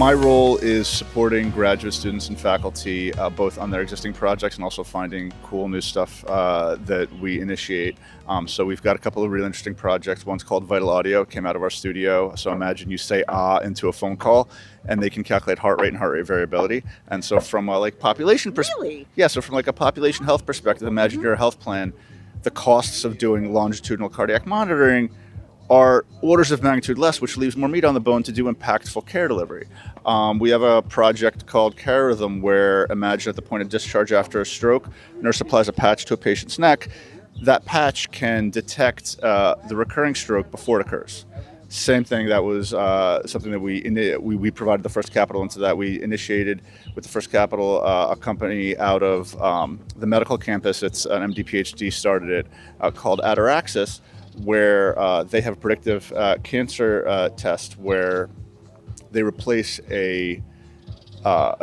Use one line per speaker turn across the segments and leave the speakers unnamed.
my role is supporting graduate students and faculty, both on their existing projects and also finding cool new stuff that we initiate. So we've got a couple of really interesting projects. One's called Vital Audio. It came out of our studio. So imagine you say "ah" into a phone call, and they can calculate heart rate and heart rate variability. And so from a population
Really?
yeah, so from a population health perspective, imagine you're a health plan. The costs of doing longitudinal cardiac monitoring are orders of magnitude less, which leaves more meat on the bone to do impactful care delivery. We have a project called Care Rhythm, where imagine at the point of discharge after a stroke, nurse applies a patch to a patient's neck. That patch can detect the recurring stroke before it occurs. Same thing, that was something that we provided the first capital into that. We initiated with the first capital a company out of the medical campus. It's an MD PhD started it called Ataraxis, where they have a predictive cancer test where they replace a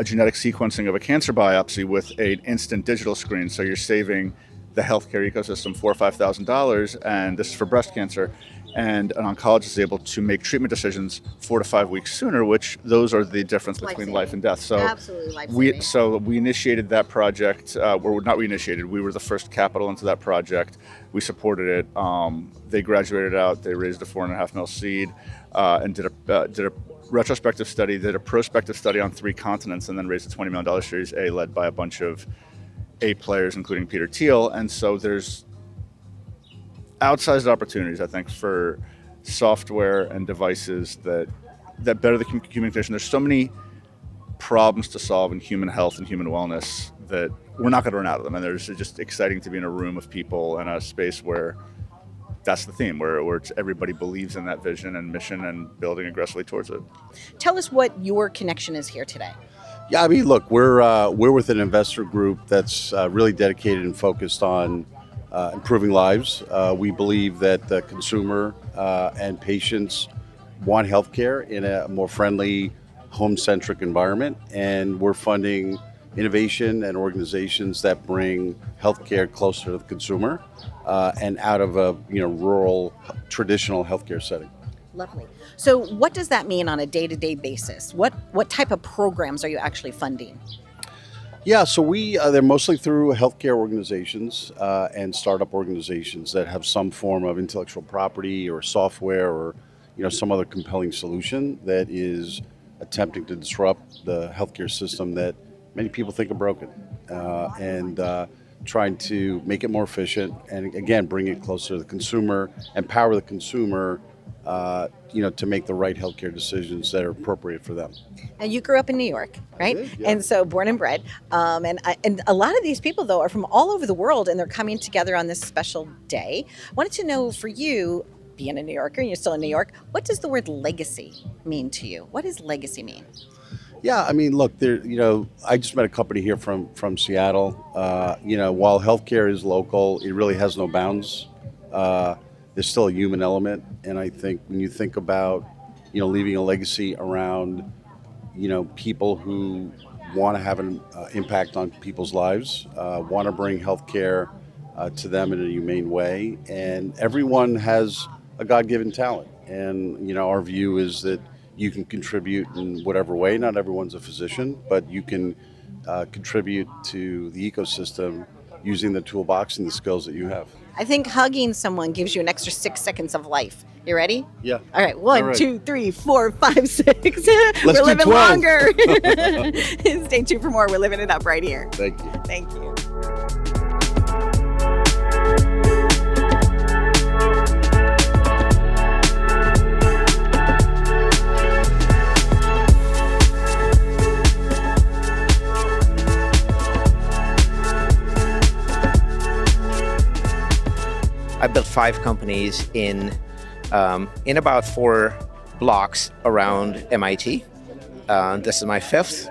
genetic sequencing of a cancer biopsy with an instant digital screen. So you're saving the healthcare ecosystem $4,000 or $5,000, and this is for breast cancer. And an oncologist is able to make treatment decisions 4 to 5 weeks sooner, which those are the difference between life and death. So
absolutely life-saving.
we initiated that project, or not we initiated, we were the first capital into that project. We supported it. They graduated out, they raised a $4.5 million seed, and did a retrospective study, did a prospective study on 3 continents, and then raised a $20 million Series A led by a bunch of A players, including Peter Thiel. And so there's outsized opportunities, I think, for software and devices that better the communication. There's so many problems to solve in human health and human wellness that we're not going to run out of them. And there's just exciting to be in a room of people and a space where that's the theme, where everybody believes in that vision and mission and building aggressively towards it.
Tell us what your connection is here today.
Yeah, I mean, look, we're with an investor group that's really dedicated and focused on improving lives. We believe that the consumer and patients want healthcare in a more friendly, home-centric environment, and we're funding innovation and organizations that bring healthcare closer to the consumer and out of a rural, traditional healthcare setting.
Lovely. So what does that mean on a day-to-day basis? What type of programs are you actually funding?
Yeah, so they're mostly through healthcare organizations and startup organizations that have some form of intellectual property or software or some other compelling solution that is attempting to disrupt the healthcare system that many people think are broken, and trying to make it more efficient and again bring it closer to the consumer, empower the consumer to make the right healthcare decisions that are appropriate for them.
And you grew up in New York, right?
Yeah.
And so born and bred. And a lot of these people, though, are from all over the world, and they're coming together on this special day. I wanted to know, for you, being a New Yorker, and you're still in New York, what does the word legacy mean to you? What does legacy mean?
Yeah, I mean, look, I just met a company here from Seattle. While healthcare is local, it really has no bounds. There's still a human element, and I think when you think about, leaving a legacy around, people who want to have an impact on people's lives, want to bring healthcare to them in a humane way, and everyone has a God-given talent, and our view is that you can contribute in whatever way. Not everyone's a physician, but you can contribute to the ecosystem using the toolbox and the skills that you have.
I think hugging someone gives you an extra 6 seconds of life. You ready?
Yeah.
All right. 1, 2, 3, 4, 5, 6. We're
do
living
12.
longer. Stay tuned for more. We're living it up right here.
Thank you.
Thank you.
I built 5 companies in about 4 blocks around MIT. This is my 5th,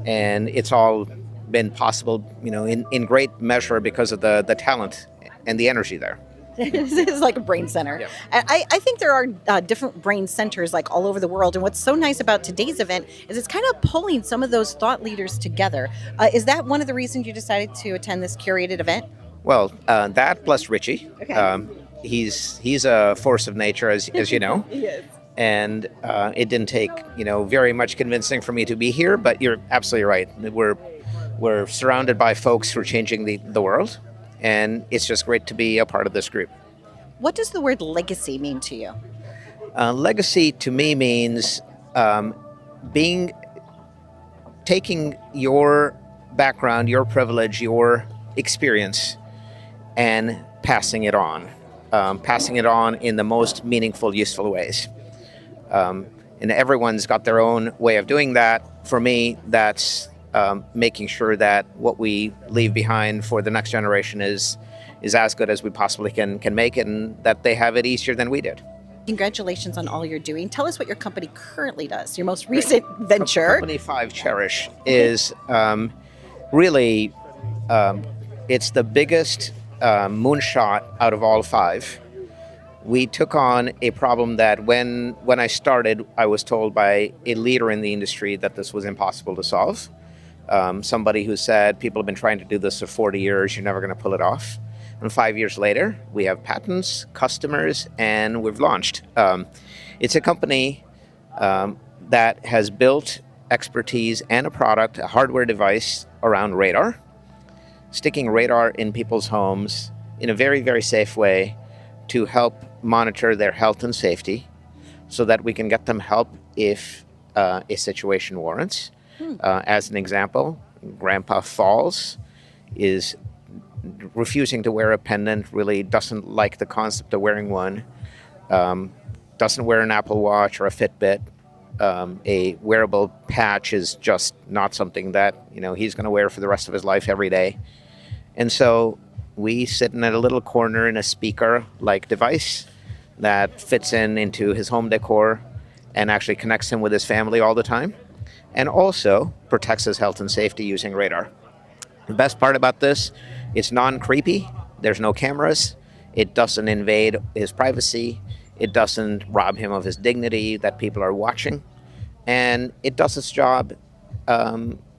and it's all been possible, in great measure because of the talent and the energy there.
This is like a brain center.
Yeah.
I think there are different brain centers like all over the world. And what's so nice about today's event is it's kind of pulling some of those thought leaders together. Is that one of the reasons you decided to attend this curated event?
Well, that plus Richie.
Okay.
He's a force of nature, as you know.
Yes.
and it didn't take very much convincing for me to be here. But you're absolutely right. We're surrounded by folks who are changing the world, and it's just great to be a part of this group.
What does the word legacy mean to you?
Legacy to me means taking your background, your privilege, your experience, and passing it on in the most meaningful, useful ways. And everyone's got their own way of doing that. For me, that's making sure that what we leave behind for the next generation is as good as we possibly can make it, and that they have it easier than we did.
Congratulations on all you're doing. Tell us what your company currently does, your most recent venture.
Company 5 Cherish is really, it's the biggest moonshot out of all 5. We took on a problem that when I started, I was told by a leader in the industry that this was impossible to solve. Somebody who said, people have been trying to do this for 40 years, you're never going to pull it off. And 5 years later, we have patents, customers, and we've launched. It's a company that has built expertise and a product, a hardware device around radar, sticking radar in people's homes in a very, very safe way to help monitor their health and safety so that we can get them help if a situation warrants. As an example, Grandpa falls, is refusing to wear a pendant, really doesn't like the concept of wearing one, doesn't wear an Apple Watch or a Fitbit. A wearable patch is just not something that he's going to wear for the rest of his life every day. And so we sit in a little corner in a speaker-like device that fits into his home decor and actually connects him with his family all the time, and also protects his health and safety using radar. The best part about this, it's non-creepy. There's no cameras. It doesn't invade his privacy. It doesn't rob him of his dignity that people are watching. And it does its job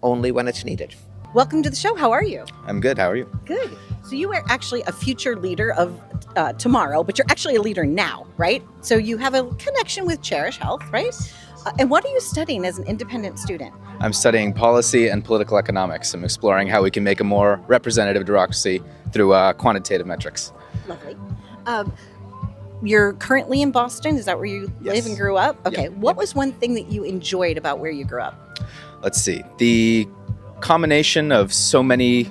only when it's needed.
Welcome to the show. How are you?
I'm good. How are you?
Good. So you are actually a future leader of tomorrow, but you're actually a leader now, right? So you have a connection with Cherish Health, right? And what are you studying as an independent student?
I'm studying policy and political economics. I'm exploring how we can make a more representative democracy through quantitative metrics.
Lovely. You're currently in Boston. Is that where you live and grew up? Okay.
Yep.
What was one thing that you enjoyed about where you grew up?
Let's see. The combination of so many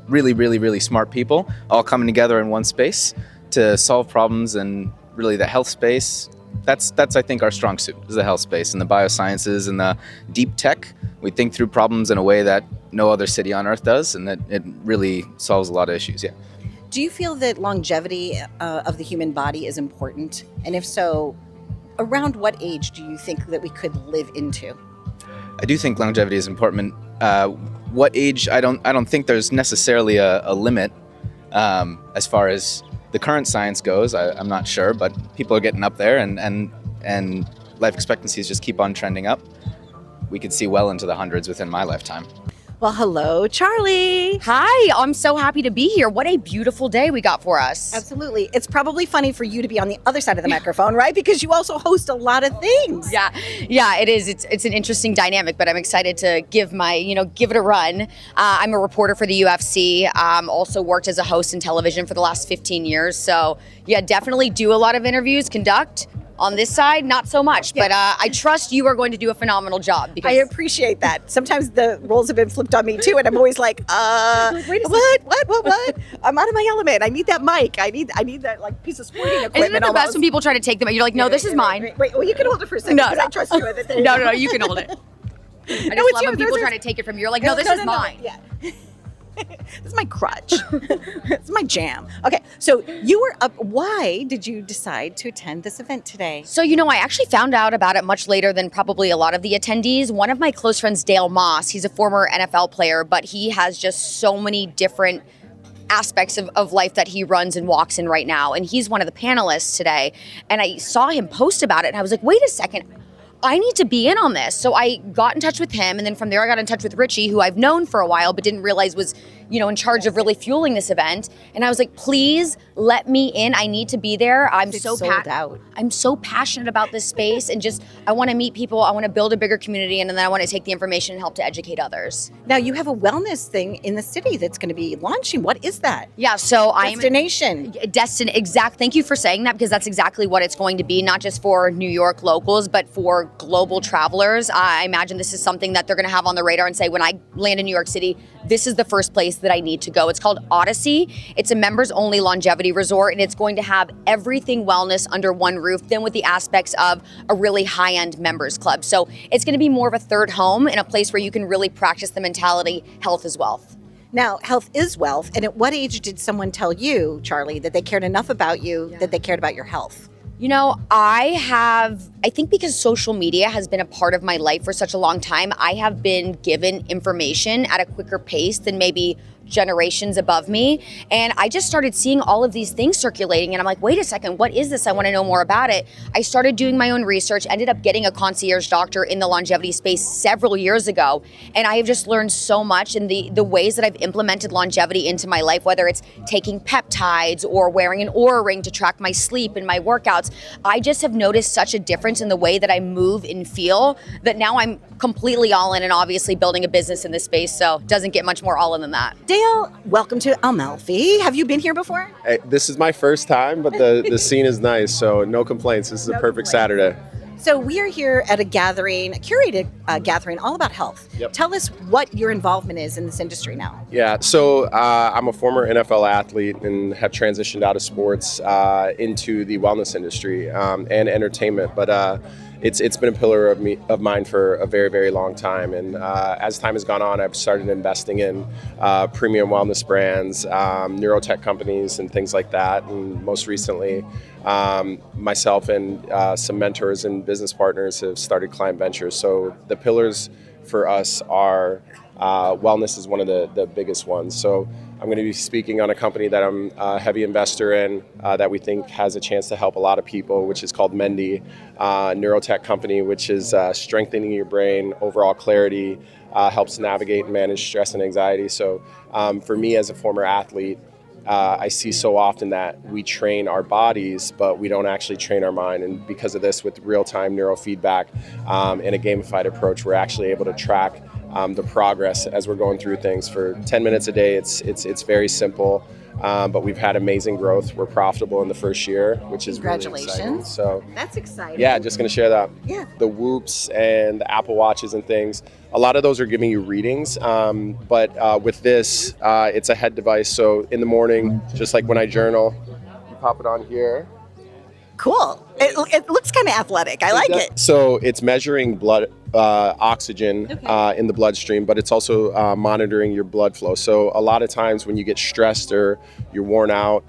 really, really, really smart people all coming together in one space to solve problems, and really the health space. That's I think our strong suit is the health space and the biosciences and the deep tech. We think through problems in a way that no other city on earth does, and that it really solves a lot of issues. Yeah.
Do you feel that longevity of the human body is important? And if so, around what age do you think that we could live into?
I do think longevity is important. What age? I don't think there's necessarily a limit as far as the current science goes. I'm not sure, but people are getting up there, and life expectancies just keep on trending up. We could see well into the hundreds within my lifetime.
Well, hello, Charlie.
Hi, I'm so happy to be here. What a beautiful day we got for us.
Absolutely. It's probably funny for you to be on the other side of the microphone, right? Because you also host a lot of things.
Yeah, it is. It's an interesting dynamic, but I'm excited to give it a run. I'm a reporter for the UFC. Also worked as a host in television for the last 15 years. So yeah, definitely do a lot of interviews, conduct. On this side, not so much, but I trust you are going to do a phenomenal job. Because
I appreciate that. Sometimes the roles have been flipped on me too, and I'm always like,
wait a
what? I'm out of my element. I need that mic. I need that like piece of sporting equipment.
Isn't it the best when people try to take them? You're like, no, this is mine.
Wait, well, you can hold it for a second.
No,
I trust you with it.
No, you can hold it. I just love when people try to take it from you. You're like, no, this is mine.
Yeah. This is my crutch. It's my jam. Okay, so you were up. Why did you decide to attend this event today?
So, I actually found out about it much later than probably a lot of the attendees. One of my close friends, Dale Moss, he's a former NFL player, but he has just so many different aspects of life that he runs and walks in right now. And he's one of the panelists today. And I saw him post about it, and I was like, wait a second. I need to be in on this. So I got in touch with him, and then from there I got in touch with Richie, who I've known for a while but didn't realize was, in charge of really fueling this event. And I was like, please let me in. I need to be there.
It's sold out.
I'm so passionate about this space, and just I want to meet people. I want to build a bigger community, and then I want to take the information and help to educate others.
Now you have a wellness thing in the city that's going to be launching. What is that?
Yeah, so
Destination.
Thank you for saying that, because that's exactly what it's going to be, not just for New York locals, but for global travelers. I imagine this is something that they're going to have on the radar and say, when I land in New York City, this is the first place that I need to go. It's called Odyssey. It's a members only longevity resort, and it's going to have everything wellness under one roof, then with the aspects of a really high-end members club. So it's going to be more of a third home, in a place where you can really practice the mentality, health is wealth.
Now, health is wealth. And at what age did someone tell you, Charlie, that they cared enough about you, that they cared about your health?
You know, I think because social media has been a part of my life for such a long time, I have been given information at a quicker pace than maybe generations above me. And I just started seeing all of these things circulating, and I'm like, wait a second, what is this? I want to know more about it. I started doing my own research, ended up getting a concierge doctor in the longevity space several years ago. And I have just learned so much in the ways that I've implemented longevity into my life, whether it's taking peptides or wearing an Oura ring to track my sleep and my workouts. I just have noticed such a difference in the way that I move and feel, that now I'm completely all in, and obviously building a business in this space. So it doesn't get much more all in than that.
Dale, welcome to Amalfi. Have you been here before?
Hey, this is my first time, but the scene is nice, so no complaints. This is a perfect Saturday.
So we are here at a gathering, a curated gathering, all about health.
Yep.
Tell us what your involvement is in this industry now.
Yeah, so I'm a former NFL athlete and have transitioned out of sports into the wellness industry and entertainment, but it's been a pillar of mine for a very, very long time. And as time has gone on, I've started investing in premium wellness brands, neurotech companies, and things like that. And most recently, myself and some mentors and business partners have started Client Ventures. So the pillars for us are wellness is one of the biggest ones. So I'm going to be speaking on a company that I'm a heavy investor in that we think has a chance to help a lot of people, which is called Mendy, neurotech company, which is strengthening your brain, overall clarity, helps navigate and manage stress and anxiety. So for me as a former athlete, I see so often that we train our bodies, but we don't actually train our mind. And because of this, with real-time neurofeedback and a gamified approach, we're actually able to track the progress as we're going through things for 10 minutes a day. It's very simple, but we've had amazing growth. We're profitable in the first year, which is really exciting.
Congratulations.
So
That's exciting.
yeah, just going to share that.
Yeah.
The Whoops and the Apple Watches and things, a lot of those are giving you readings, but with this, it's a head device. So in the morning, just like when I journal, you pop it on here.
Cool. It looks kind of athletic. I like it.
So it's measuring blood oxygen in the bloodstream, but it's also monitoring your blood flow. So a lot of times when you get stressed or you're worn out,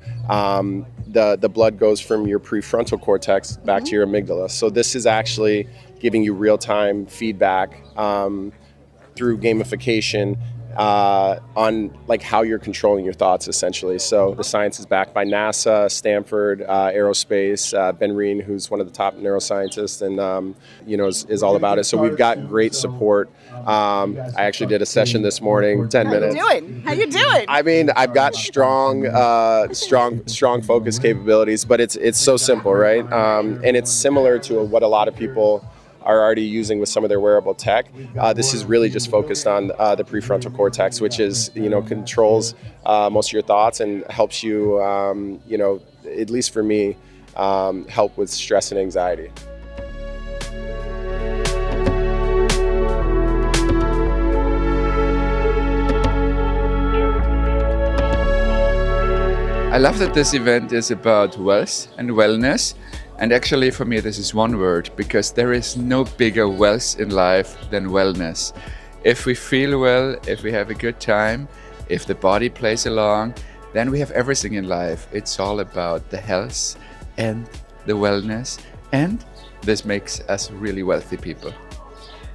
the blood goes from your prefrontal cortex back to your amygdala. So this is actually giving you real-time feedback through gamification on like how you're controlling your thoughts, essentially. So the science is backed by NASA, Stanford, Aerospace, Ben Reen, who's one of the top neuroscientists, and is all about it. So we've got great support. I actually did a session this morning, 10 minutes.
How you doing?
I mean, I've got strong focus capabilities, but it's so simple, right? And it's similar to what a lot of people are already using with some of their wearable tech. This is really just focused on the prefrontal cortex, which is, controls most of your thoughts and helps you, at least for me, help with stress and anxiety.
I love that this event is about wealth and wellness. And actually for me this is one word, because there is no bigger wealth in life than wellness. If we feel well, if we have a good time, if the body plays along, then we have everything in life. It's all about the health and the wellness, and this makes us really wealthy people.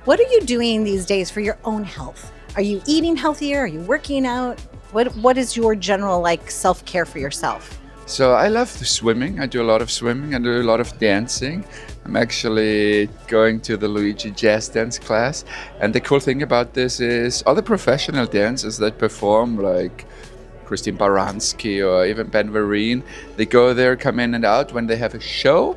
What are you doing these days for your own health? Are you eating healthier? Are you working out? What is your general self-care for yourself?
So I love swimming. I do a lot of swimming. I do a lot of dancing. I'm actually going to the Luigi jazz dance class. And the cool thing about this is all the professional dancers that perform Christine Baranski or even Ben Vereen. They go there, come in and out. When they have a show,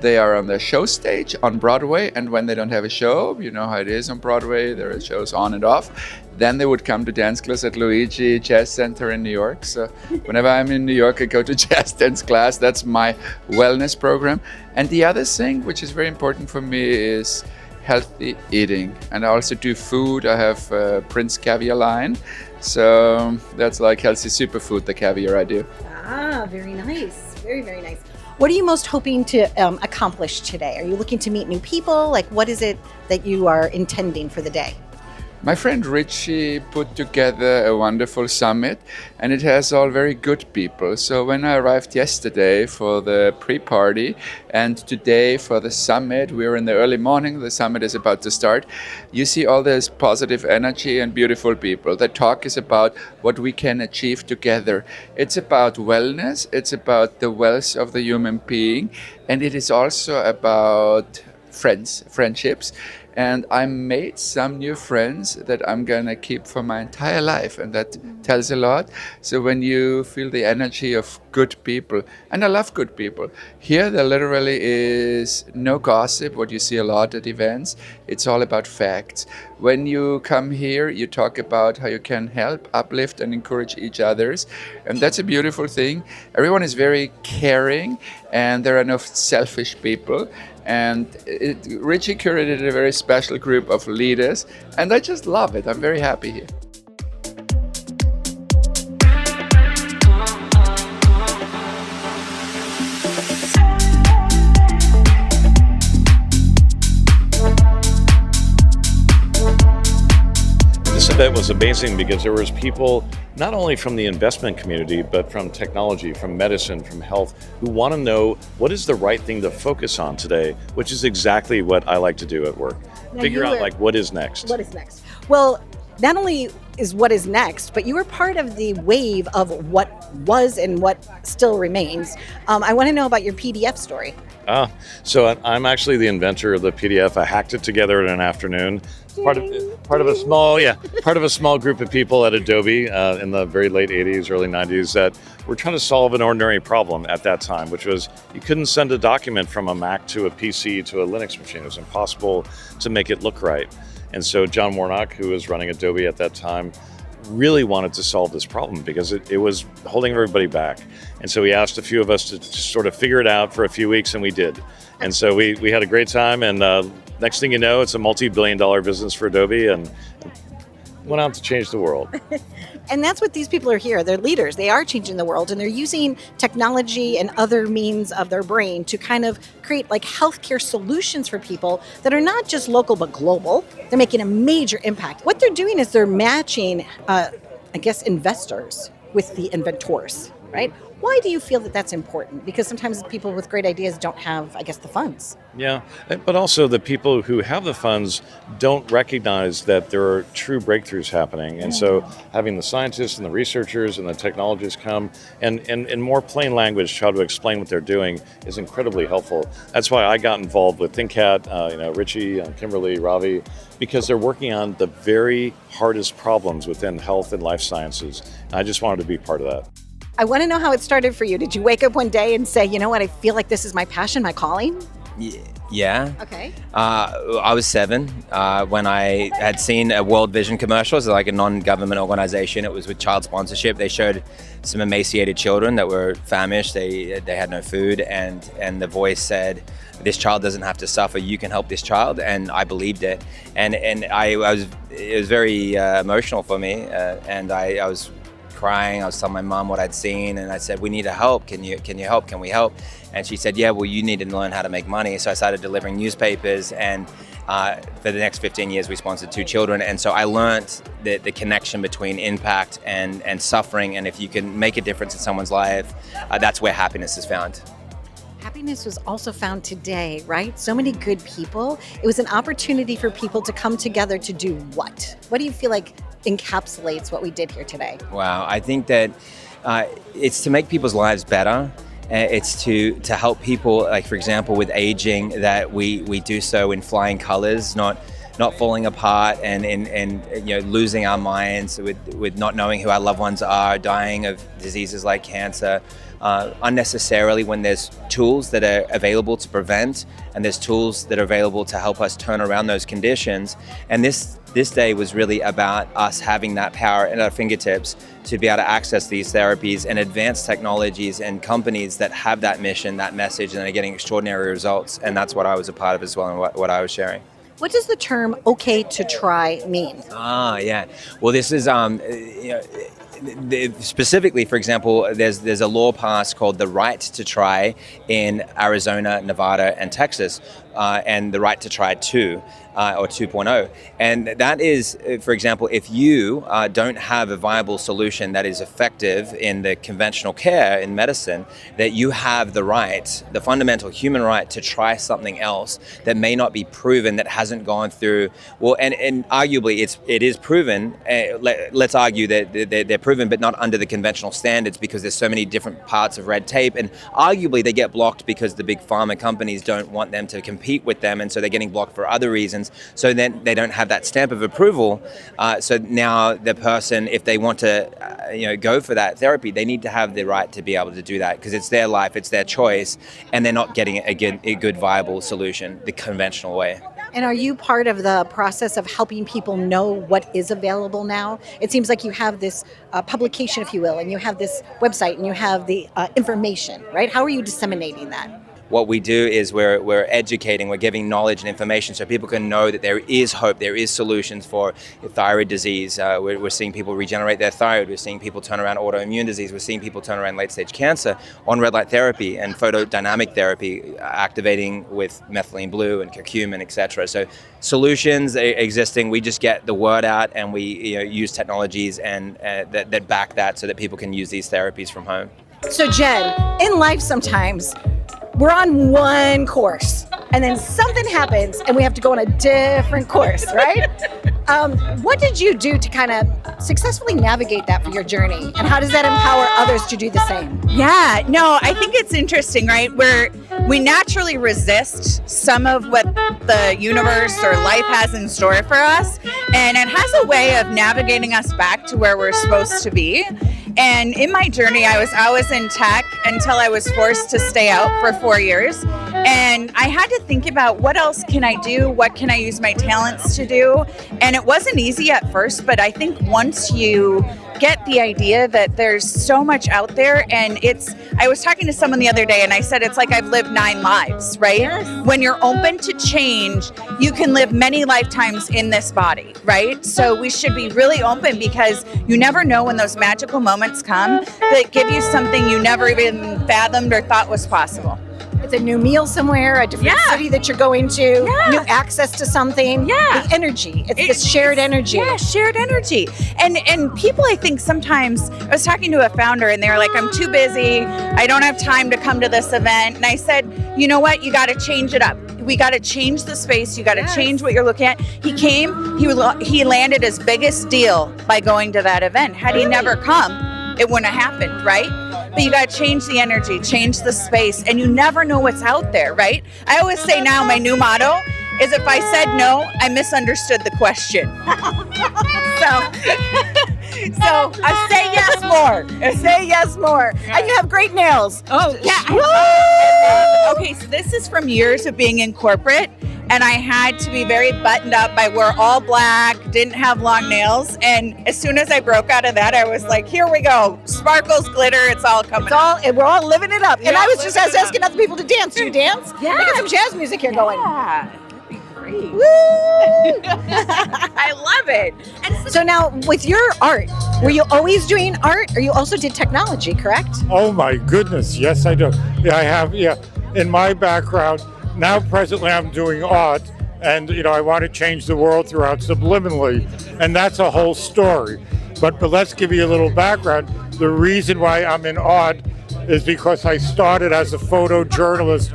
they are on the show stage on Broadway, and when they don't have a show, you know how it is on Broadway, there are shows on and off, then they would come to dance class at Luigi Jazz Center in New York. So whenever I'm in New York, I go to jazz dance class. That's my wellness program. And the other thing, which is very important for me, is healthy eating. And I also do food. I have Prince Caviar line. So that's like healthy superfood, the caviar I do.
Ah, very nice. Very, very nice. What are you most hoping to accomplish today? Are you looking to meet new people? Like, what is it that you are intending for the day?
My friend Richie put together a wonderful summit, and it has all very good people. So when I arrived yesterday for the pre-party and today for the summit, we're in the early morning, the summit is about to start, you see all this positive energy and beautiful people. The talk is about what we can achieve together. It's about wellness, it's about the wealth of the human being, and it is also about friendships. And I made some new friends that I'm gonna keep for my entire life, and that tells a lot. So when you feel the energy of good people, and I love good people, here there literally is no gossip, what you see a lot at events. It's all about facts. When you come here, you talk about how you can help, uplift, and encourage each others, and that's a beautiful thing. Everyone is very caring, and there are no selfish people. And Richie curated a very special group of leaders, and I just love it. I'm very happy here.
This event was amazing because there was people not only from the investment community, but from technology, from medicine, from health, who want to know what is the right thing to focus on today, which is exactly what I like to do at work.
Now
Figure
you
out
were-
like what is next.
What is next? Well, not only is what is next, but you were part of the wave of what was and what still remains. I want to know about your PDF story.
So I'm actually the inventor of the PDF. I hacked it together in an afternoon. Part of a small group of people at Adobe in the very late 80s, early 90s that were trying to solve an ordinary problem at that time, which was you couldn't send a document from a Mac to a PC to a Linux machine. It was impossible to make it look right. And so John Warnock, who was running Adobe at that time, really wanted to solve this problem because it was holding everybody back. And so he asked a few of us to sort of figure it out for a few weeks, and we did. And so we had a great time, and next thing you know, it's a multi-billion-dollar business for Adobe, and went out to change the world.
And that's what these people are here. They're leaders. They are changing the world, and they're using technology and other means of their brain to kind of create like healthcare solutions for people that are not just local but global. They're making a major impact. What they're doing is they're matching, investors with the inventors, right? Why do you feel that that's important? Because sometimes people with great ideas don't have, the funds.
Yeah, but also the people who have the funds don't recognize that there are true breakthroughs happening. And so having the scientists and the researchers and the technologists come and in more plain language try to explain what they're doing is incredibly helpful. That's why I got involved with ThinkCat, Richie, Kimberly, Ravi, because they're working on the very hardest problems within health and life sciences. And I just wanted to be part of that.
I want to know how it started for you. Did you wake up one day and say, you know what, I feel like this is my passion, my calling?
Yeah.
Okay.
I was 7 when I had seen a World Vision commercial. It's like a non-government organization. It was with child sponsorship. They showed some emaciated children that were famished. They had no food, and the voice said, "This child doesn't have to suffer. You can help this child." And I believed it, and it was very emotional for me, and I was crying. I was telling my mom what I'd seen, and I said, "We need to help. Can you help? Can we help?" And she said, "Yeah, well, you need to learn how to make money." So I started delivering newspapers, and for the next 15 years, we sponsored 2 children. And so I learned the connection between impact and suffering. And if you can make a difference in someone's life, that's where happiness is found.
Happiness was also found today, right? So many good people. It was an opportunity for people to come together to do what? What do you feel like encapsulates what we did here today?
Wow, I think that it's to make people's lives better. It's to help people, like for example, with aging, that we do so in flying colors, not not falling apart and losing our minds with not knowing who our loved ones are, dying of diseases like cancer unnecessarily, when there's tools that are available to prevent and there's tools that are available to help us turn around those conditions. And this day was really about us having that power at our fingertips to be able to access these therapies and advanced technologies and companies that have that mission, that message, and are getting extraordinary results. And that's what I was a part of as well, and what I was sharing.
What does the term "okay to try" mean?
Yeah. Well, this is specifically, for example, there's a law passed called the right to try in Arizona, Nevada, and Texas, and the right to try 2. Or 2.0. And that is, for example, if you don't have a viable solution that is effective in the conventional care in medicine, that you have the right, the fundamental human right, to try something else that may not be proven, that hasn't gone through, well, and arguably it is proven, let's argue that they're proven, but not under the conventional standards, because there's so many different parts of red tape, and arguably they get blocked because the big pharma companies don't want them to compete with them, and so they're getting blocked for other reasons. So then they don't have that stamp of approval. So now the person, if they want to, go for that therapy, they need to have the right to be able to do that, because it's their life, it's their choice, and they're not getting a good viable solution the conventional way.
And are you part of the process of helping people know what is available now? It seems like you have this publication, if you will, and you have this website, and you have the information, right? How are you disseminating that?
What we do is we're educating, we're giving knowledge and information so people can know that there is hope, there is solutions for thyroid disease. We're seeing people regenerate their thyroid, we're seeing people turn around autoimmune disease, we're seeing people turn around late-stage cancer on red light therapy and photodynamic therapy, activating with methylene blue and curcumin, etc. So solutions existing, we just get the word out, and we use technologies and that back that so that people can use these therapies from home.
So Jen, in life sometimes we're on one course and then something happens and we have to go on a different course, right? What did you do to kind of successfully navigate that for your journey? And how does that empower others to do the same?
Yeah, no, I think it's interesting, right? We naturally resist some of what the universe or life has in store for us. And it has a way of navigating us back to where we're supposed to be. And in my journey, I was always in tech until I was forced to stay out for 4 years. And I had to think about, what else can I do? What can I use my talents to do? And it wasn't easy at first, but I think once you get the idea that there's so much out there, and I was talking to someone the other day and I said, it's like I've lived 9 lives, right? Yes. When you're open to change, you can live many lifetimes in this body, right? So we should be really open, because you never know when those magical moments come that give you something you never even fathomed or thought was possible.
It's a new meal somewhere, a different city that you're going to, new access to something. The energy. It's this shared energy.
Yeah, shared energy. And people, I think sometimes, I was talking to a founder and they were like, I'm too busy. I don't have time to come to this event. And I said, you know what? You got to change it up. We got to change the space. You got to change what you're looking at. He came, he landed his biggest deal by going to that event. Had he never come, it wouldn't have happened, right? But you got to change the energy, change the space, and you never know what's out there, right? I always say now my new motto is, if I said no, I misunderstood the question. So I say yes more.
Say yes more. And you have great nails.
Oh, yeah. Okay, so this is from years of being in corporate, and I had to be very buttoned up. I wore all black, didn't have long nails, and as soon as I broke out of that, I was like, here we go. Sparkles, glitter, it's all coming.
We're all living it up. And I was just asking other people to dance. Do you dance?
Yeah.
We got some jazz music here going.
Yeah. Great.
Woo!
I love it.
And so now, with your art, were you always doing art, or you also did technology, correct?
Oh my goodness, yes I do. Yeah, I have, in my background, now presently I'm doing art, and I want to change the world throughout subliminally, and that's a whole story. But let's give you a little background. The reason why I'm in art is because I started as a photojournalist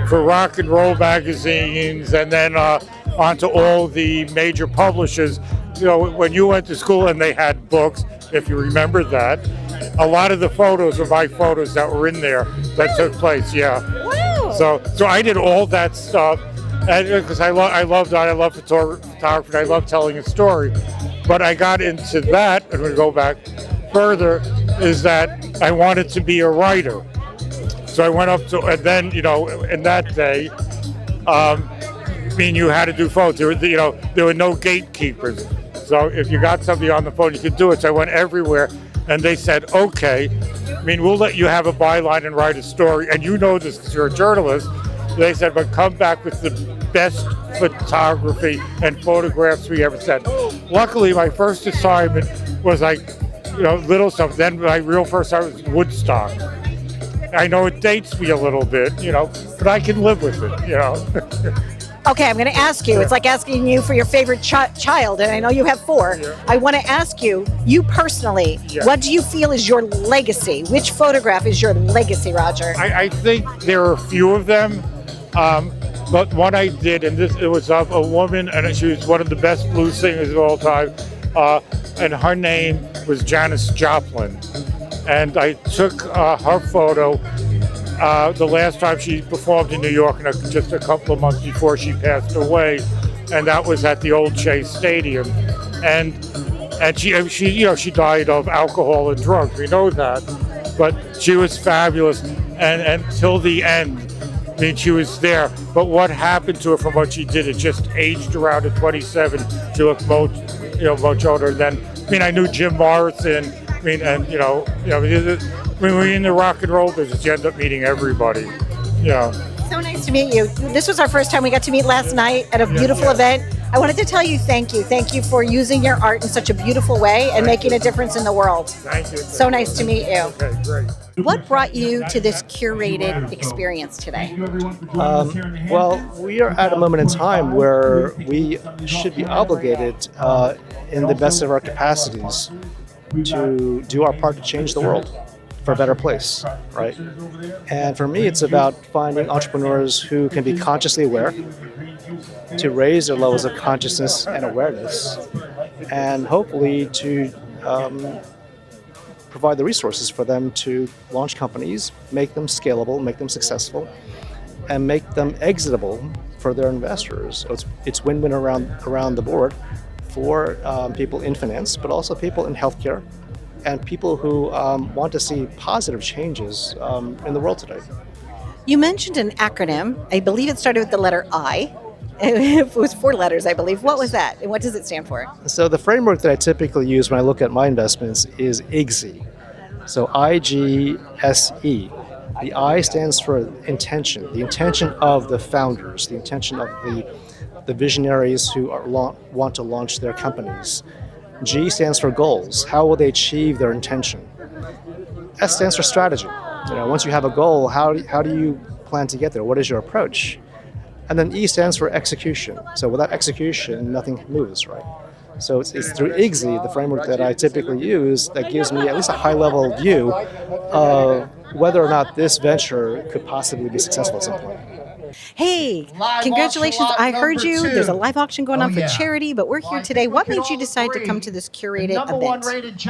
for rock and roll magazines, and then onto all the major publishers. When you went to school and they had books, if you remember that, a lot of the photos were my photos that were in there that took place. Yeah.
Wow.
So I did all that stuff, and because I love that, I love photography, I love telling a story. But I got into that, and we go back further, is that I wanted to be a writer. So I went up to, and then, in that day, you had to do phones. There were no gatekeepers. So if you got somebody on the phone, you could do it. So I went everywhere, and they said, okay, we'll let you have a byline and write a story. And you know this because you're a journalist. They said, but come back with the best photography and photographs we ever sent. Luckily, my first assignment was little stuff. Then my real first assignment was Woodstock. I know it dates me a little bit, but I can live with it,
Okay, I'm going to ask you. It's like asking you for your favorite child, and I know you have 4. Yeah. I want to ask you personally, what do you feel is your legacy? Which photograph is your legacy, Roger?
I think there are a few of them, but one I did, and it was of a woman, and she was one of the best blues singers of all time, and her name was Janis Joplin. And I took her photo the last time she performed in New York, just a couple of months before she passed away, and that was at the old Chase Stadium. And she died of alcohol and drugs. We know that, but she was fabulous, and until the end, she was there. But what happened to her from what she did? It just aged around at 27. She looked much older than. I knew Jim Morrison. When we're in the rock and roll business, you end up meeting everybody.
So nice to meet you. This was our first time we got to meet last night at a beautiful event. I wanted to tell you thank you. Thank you for using your art in such a beautiful way and making a difference in the world.
Thank you.
So nice to meet you.
Okay, great.
What brought you to this curated experience today?
Well, we are at a moment in time where we should be obligated in the best of our capacities to do our part to change the world for a better place, right? And for me, it's about finding entrepreneurs who can be consciously aware, to raise their levels of consciousness and awareness, and hopefully to provide the resources for them to launch companies, make them scalable, make them successful, and make them exitable for their investors. So it's win-win around the board for people in finance, but also people in healthcare, and people who want to see positive changes in the world today.
You mentioned an acronym. I believe it started with the letter I. It was 4 letters, I believe. What was that, and what does it stand for?
So the framework that I typically use when I look at my investments is IGSE. So IGSE. The I stands for intention, the intention of the founders, the intention of the visionaries who want to launch their companies. G stands for goals. How will they achieve their intention? S stands for strategy. Once you have a goal, how do you plan to get there? What is your approach? And then E stands for execution. So without execution, nothing moves, right? So it's through IGSE, the framework that I typically use, that gives me at least a high-level view of whether or not this venture could possibly be successful at some point.
Hey, congratulations. I heard you. There's a live auction going on for charity, but we're here today. What made you decide to come to this curated event?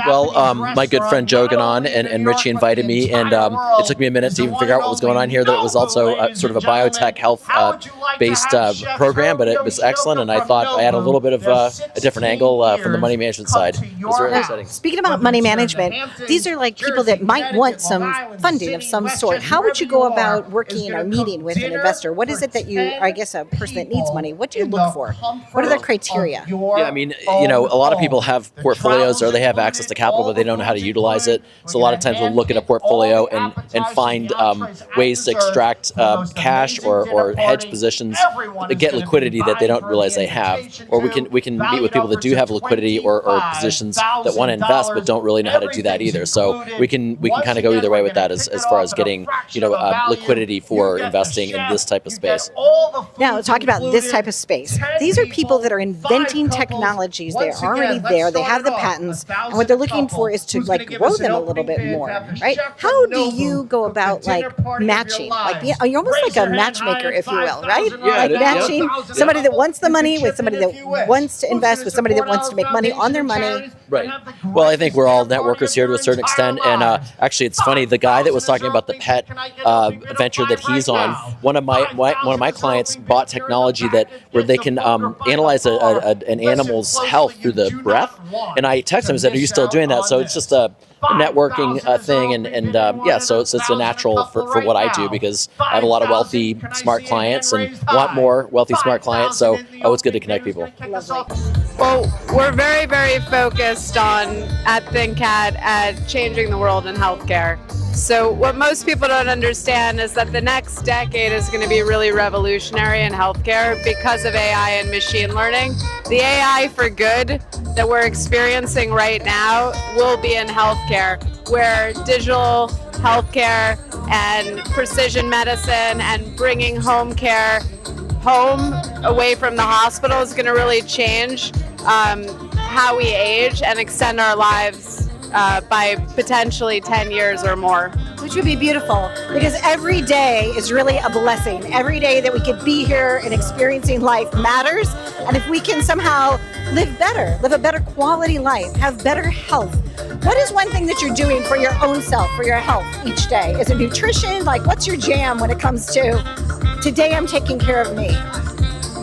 Well, my good friend Joe got on, and Richie invited me, and it took me a minute to even figure out what was going on here, that it was also sort of a biotech health-based program, but it was excellent, and I thought I had a little bit of a different angle from the money management side. It was very exciting.
Speaking about money management, these are like people that might want some funding of some sort. How would you go about working or meeting with an investor? What is it that a person that needs money, what do you look for? What are the criteria?
Yeah, a lot of people have portfolios or they have access to capital, but they don't know how to utilize it. So a lot of times we'll look at a portfolio and find ways to extract cash or hedge positions to get liquidity that they don't realize they have. Or we can meet with people that do have liquidity or positions that want to invest but don't really know how to do that either. So we can kind of go either way with that as far as getting liquidity for investing in this type of space.
Now, talking about this type of space, these are people that are inventing technologies. They're already there. They have the patents, and what they're looking for is to grow them a little bit more, right? How do you go about matching? You're almost like a matchmaker, if you will, right? Matching somebody that wants the money with somebody that wants to invest with somebody that wants to make money on their money.
Right. Well, I think we're all networkers here to a certain extent, and actually, it's funny. The guy that was talking about the pet venture that he's on, one of my one of my clients bought technology where they can analyze an animal's health through the breath. And I texted him and said, "Are you still doing that?" So it's just a networking thing, and so it's a natural for what I do, because I have a lot of wealthy, smart clients and want more wealthy, smart clients. So it's good to connect people.
Well, we're very, very focused at ThinkCat at changing the world in healthcare. So what most people don't understand is that the next decade is going to be really revolutionary in healthcare because of AI and machine learning. The AI for good that we're experiencing right now will be in healthcare, where digital healthcare and precision medicine and bringing home care home away from the hospital is going to really change how we age and extend our lives by potentially 10 years or more.
Which would be beautiful, because every day is really a blessing. Every day that we could be here and experiencing life matters. And if we can somehow live a better quality life, have better health. What is one thing that you're doing for your own self, for your health each day? Is it nutrition? Like, what's your jam when it comes to today I'm taking care of me?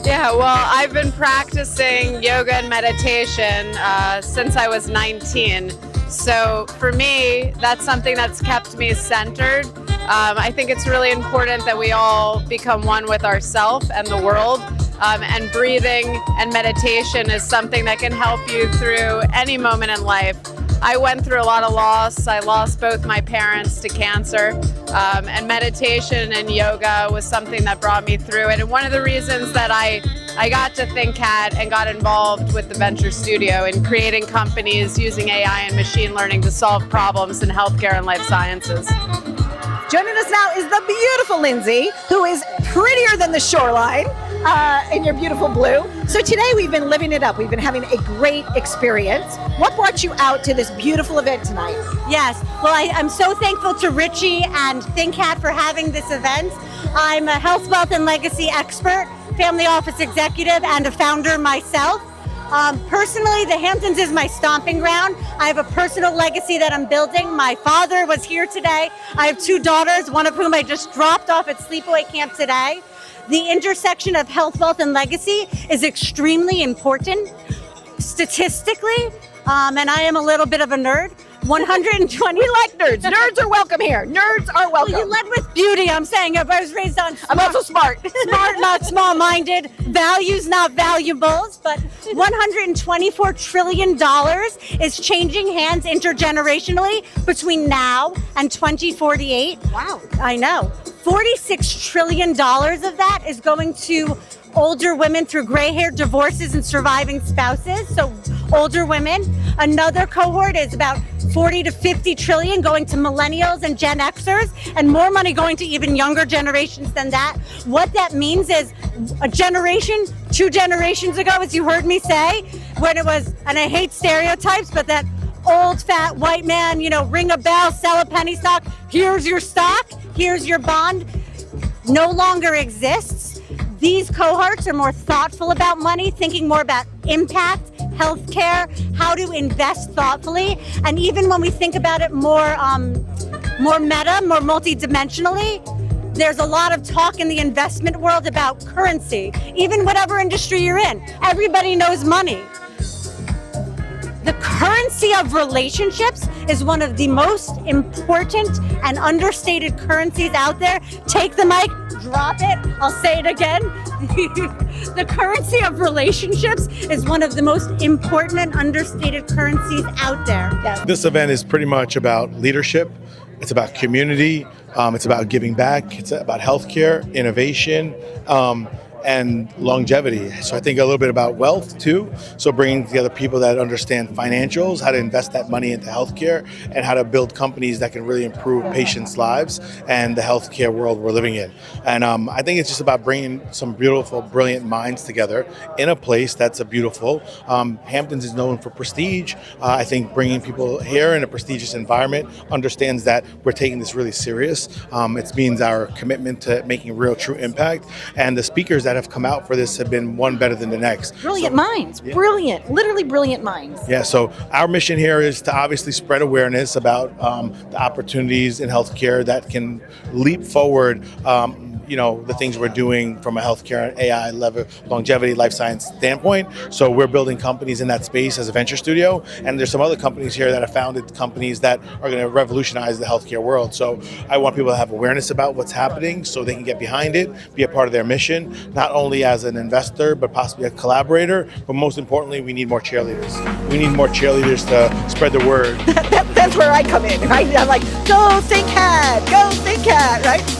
Yeah, well, I've been practicing yoga and meditation since I was 19. So for me, that's something that's kept me centered. I think it's really important that we all become one with ourselves and the world. And breathing and meditation is something that can help you through any moment in life. I went through a lot of loss. I lost both my parents to cancer. And meditation and yoga was something that brought me through it. And one of the reasons that I got to ThinkCat and got involved with the Venture Studio in creating companies using AI and machine learning to solve problems in healthcare and life sciences.
Joining us now is the beautiful Lindsay, who is prettier than the shoreline in your beautiful blue. So today we've been living it up. We've been having a great experience. What brought you out to this beautiful event tonight?
Yes, well, I'm so thankful to Richie and ThinkCat for having this event. I'm a health, wealth, and legacy expert, family office executive, and a founder myself. Personally, the Hamptons is my stomping ground. I have a personal legacy that I'm building. My father was here today. I have 2 daughters, one of whom I just dropped off at sleepaway camp today. The intersection of health, wealth, and legacy is extremely important statistically, and I am a little bit of a nerd. 120
like nerds. Nerds are welcome here. Nerds are welcome.
Well, you led with beauty. I'm saying if I was raised on
I'm also smart.
Smart, not small-minded. Values, not valuables. But $124 trillion is changing hands intergenerationally between now and 2048.
Wow.
I know. $46 trillion of that is going to older women through gray hair, divorces, and surviving spouses. So older women. Another cohort is about 40 to 50 trillion going to millennials and Gen Xers, and more money going to even younger generations than that. What that means is a generation, 2 generations ago, as you heard me say, when it was, and I hate stereotypes, but that old fat white man, ring a bell, sell a penny stock, here's your stock, here's your bond, no longer exists. These cohorts are more thoughtful about money, thinking more about impact, healthcare, how to invest thoughtfully. And even when we think about it more meta, more multidimensionally, there's a lot of talk in the investment world about currency, even whatever industry you're in. Everybody knows money. The currency of relationships is one of the most important and understated currencies out there. Take the mic, drop it, I'll say it again. The currency of relationships is one of the most important and understated currencies out there. Yes.
This event is pretty much about leadership. It's about community. It's about giving back. It's about healthcare, innovation, and longevity. So I think a little bit about wealth too. So bringing together people that understand financials, how to invest that money into healthcare, and how to build companies that can really improve patients' lives and the healthcare world we're living in. And I think it's just about bringing some beautiful, brilliant minds together in a place that's a beautiful. Hamptons is known for prestige. I think bringing people here in a prestigious environment understands that we're taking this really serious. It means our commitment to making real, true impact. And the speakers that have come out for this have been one better than the next.
Brilliant minds. Yeah. Brilliant. Literally brilliant minds.
Yeah, so our mission here is to obviously spread awareness about the opportunities in healthcare that can leap forward the things we're doing from a healthcare and AI level, longevity, life science standpoint. So we're building companies in that space as a venture studio, and there's some other companies here that have founded companies that are going to revolutionize the healthcare world. So I want people to have awareness about what's happening so they can get behind it, be a part of their mission, not only as an investor, but possibly a collaborator. But most importantly, we need more cheerleaders. We need more cheerleaders to spread the word.
That's where I come in, right? I'm like, go think hat, right?